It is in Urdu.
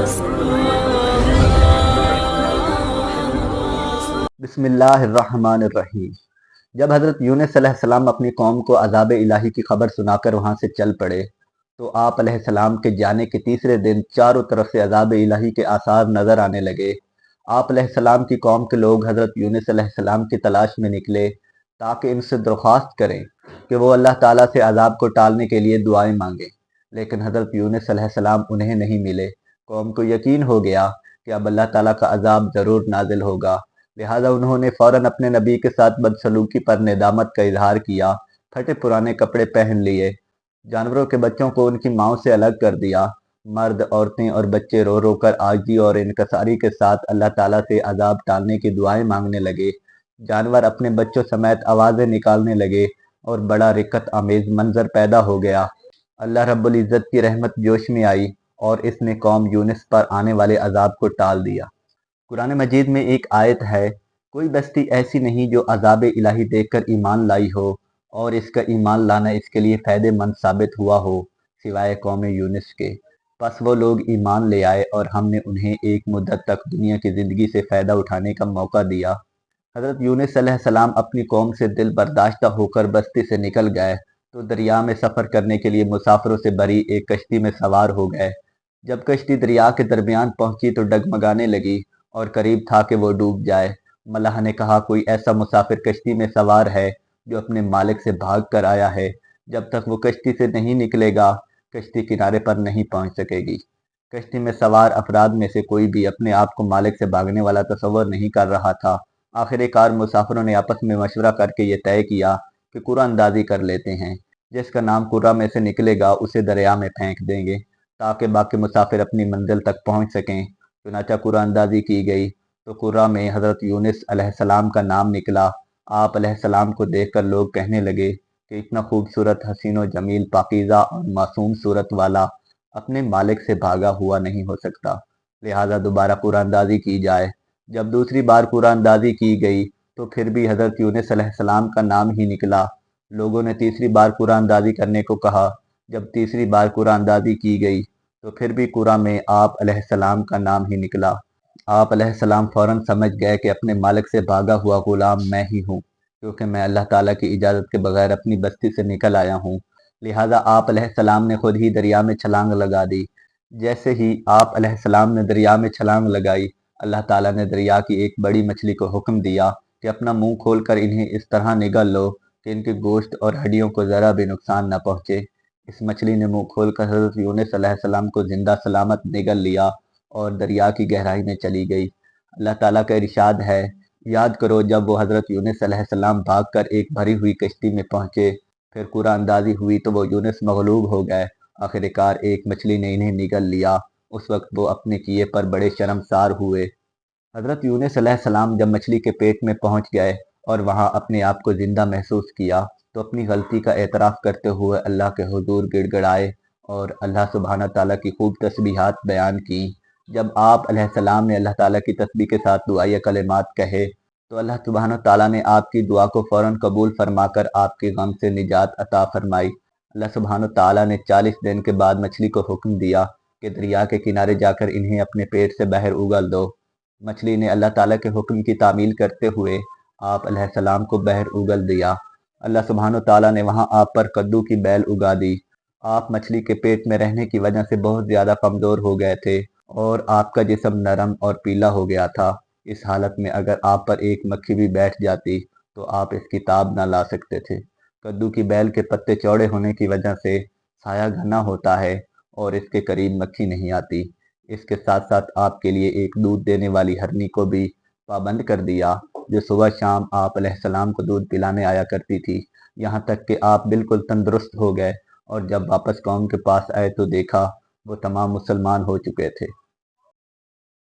بسم اللہ الرحمن الرحیم۔ جب حضرت یونس علیہ السلام اپنی قوم کو عذاب الہی کی خبر سنا کر وہاں سے چل پڑے تو آپ علیہ السلام کے جانے کے تیسرے دن چاروں طرف سے عذاب الہی کے آثار نظر آنے لگے۔ آپ علیہ السلام کی قوم کے لوگ حضرت یونس علیہ السلام کی تلاش میں نکلے تاکہ ان سے درخواست کریں کہ وہ اللہ تعالیٰ سے عذاب کو ٹالنے کے لیے دعائیں مانگیں، لیکن حضرت یونس علیہ السلام انہیں نہیں ملے۔ قوم کو یقین ہو گیا کہ اب اللہ تعالیٰ کا عذاب ضرور نازل ہوگا، لہٰذا انہوں نے فوراً اپنے نبی کے ساتھ بدسلوکی پر ندامت کا اظہار کیا، پھٹے پرانے کپڑے پہن لیے، جانوروں کے بچوں کو ان کی ماؤں سے الگ کر دیا، مرد، عورتیں اور بچے رو رو کر عاجزی اور انکساری کے ساتھ اللہ تعالیٰ سے عذاب ٹالنے کی دعائیں مانگنے لگے۔ جانور اپنے بچوں سمیت آوازیں نکالنے لگے اور بڑا رکت آمیز منظر پیدا ہو گیا۔ اللہ رب العزت کی رحمت جوش میں آئی اور اس نے قوم یونس پر آنے والے عذاب کو ٹال دیا۔ قرآن مجید میں ایک آیت ہے، کوئی بستی ایسی نہیں جو عذاب الہی دیکھ کر ایمان لائی ہو اور اس کا ایمان لانا اس کے لیے فائدہ مند ثابت ہوا ہو سوائے قوم یونس کے۔ پس وہ لوگ ایمان لے آئے اور ہم نے انہیں ایک مدت تک دنیا کی زندگی سے فائدہ اٹھانے کا موقع دیا۔ حضرت یونس علیہ السلام اپنی قوم سے دل برداشتہ ہو کر بستی سے نکل گئے تو دریا میں سفر کرنے کے لیے مسافروں سے بھری ایک کشتی میں سوار ہو گئے۔ جب کشتی دریا کے درمیان پہنچی تو ڈگمگانے لگی اور قریب تھا کہ وہ ڈوب جائے۔ ملح نے کہا، کوئی ایسا مسافر کشتی میں سوار ہے جو اپنے مالک سے بھاگ کر آیا ہے، جب تک وہ کشتی سے نہیں نکلے گا کشتی کنارے پر نہیں پہنچ سکے گی۔ کشتی میں سوار افراد میں سے کوئی بھی اپنے آپ کو مالک سے بھاگنے والا تصور نہیں کر رہا تھا۔ آخر کار مسافروں نے آپس میں مشورہ کر کے یہ طے کیا کہ قرعہ اندازی کر لیتے ہیں، جس کا نام قرعہ میں سے نکلے گا اسے دریا میں پھینک دیں گے تاکہ باقی مسافر اپنی منزل تک پہنچ سکیں۔ چنانچہ قرعہ اندازی کی گئی تو قرعہ میں حضرت یونس علیہ السلام کا نام نکلا۔ آپ علیہ السلام کو دیکھ کر لوگ کہنے لگے کہ اتنا خوبصورت، حسین و جمیل، پاکیزہ اور معصوم صورت والا اپنے مالک سے بھاگا ہوا نہیں ہو سکتا، لہٰذا دوبارہ قرعہ اندازی کی جائے۔ جب دوسری بار قرعہ اندازی کی گئی تو پھر بھی حضرت یونس علیہ السلام کا نام ہی نکلا۔ لوگوں نے تیسری بار قرعہ اندازی کرنے کو کہا۔ جب تیسری بار قرعہ اندازی کی گئی تو پھر بھی قرعہ میں آپ علیہ السلام کا نام ہی نکلا۔ آپ علیہ السلام فوراً سمجھ گئے کہ اپنے مالک سے بھاگا ہوا غلام میں ہی ہوں، کیونکہ میں اللہ تعالیٰ کی اجازت کے بغیر اپنی بستی سے نکل آیا ہوں۔ لہٰذا آپ علیہ السلام نے خود ہی دریا میں چھلانگ لگا دی۔ جیسے ہی آپ علیہ السلام نے دریا میں چھلانگ لگائی، اللہ تعالیٰ نے دریا کی ایک بڑی مچھلی کو حکم دیا کہ اپنا منہ کھول کر انہیں اس طرح نگل لو کہ ان کے گوشت اور ہڈیوں کو ذرا بھی نقصان نہ پہنچے۔ اس مچھلی نے منہ کھول کر حضرت یونس علیہ السلام کو زندہ سلامت نگل لیا اور دریا کی گہرائی میں چلی گئی۔ اللہ تعالیٰ کا ارشاد ہے، یاد کرو جب وہ حضرت یونس علیہ السلام بھاگ کر ایک بھری ہوئی کشتی میں پہنچے، پھر قرعہ اندازی ہوئی تو وہ یونس مغلوب ہو گئے، آخر کار ایک مچھلی نے انہیں نگل لیا۔ اس وقت وہ اپنے کیے پر بڑے شرمسار ہوئے۔ حضرت یونس علیہ السلام جب مچھلی کے پیٹ میں پہنچ گئے اور وہاں اپنے آپ کو زندہ محسوس کیا تو اپنی غلطی کا اعتراف کرتے ہوئے اللہ کے حضور گڑ گڑائے اور اللہ سبحانہ تعالیٰ کی خوب تسبیحات بیان کی۔ جب آپ علیہ السلام نے اللہ تعالیٰ کی تسبیح کے ساتھ دعائیہ کلمات کہے تو اللہ سبحانہ تعالیٰ نے آپ کی دعا کو فوراً قبول فرما کر آپ کے غم سے نجات عطا فرمائی۔ اللہ سبحانہ تعالیٰ نے 40 دن کے بعد مچھلی کو حکم دیا کہ دریا کے کنارے جا کر انہیں اپنے پیٹ سے باہر اگل دو۔ مچھلی نے اللہ تعالیٰ کے حکم کی تعمیل کرتے ہوئے آپ علیہ السلام کو باہر اگل دیا۔ اللہ سبحانہ تعالیٰ نے وہاں آپ پر کدو کی بیل اگا دی۔ آپ مچھلی کے پیٹ میں رہنے کی وجہ سے بہت زیادہ کمزور ہو گئے تھے اور آپ کا جسم نرم اور پیلا ہو گیا تھا۔ اس حالت میں اگر آپ پر ایک مکھی بھی بیٹھ جاتی تو آپ اس کی تاب نہ لا سکتے تھے۔ کدو کی بیل کے پتے چوڑے ہونے کی وجہ سے سایہ گھنا ہوتا ہے اور اس کے قریب مکھی نہیں آتی۔ اس کے ساتھ ساتھ آپ کے لیے ایک دودھ دینے والی ہرنی کو بھی پابند کر دیا جو صبح شام آپ علیہ السلام کو دودھ پلانے آیا کرتی تھی، یہاں تک کہ آپ بالکل تندرست ہو گئے اور جب واپس قوم کے پاس آئے تو دیکھا وہ تمام مسلمان ہو چکے تھے۔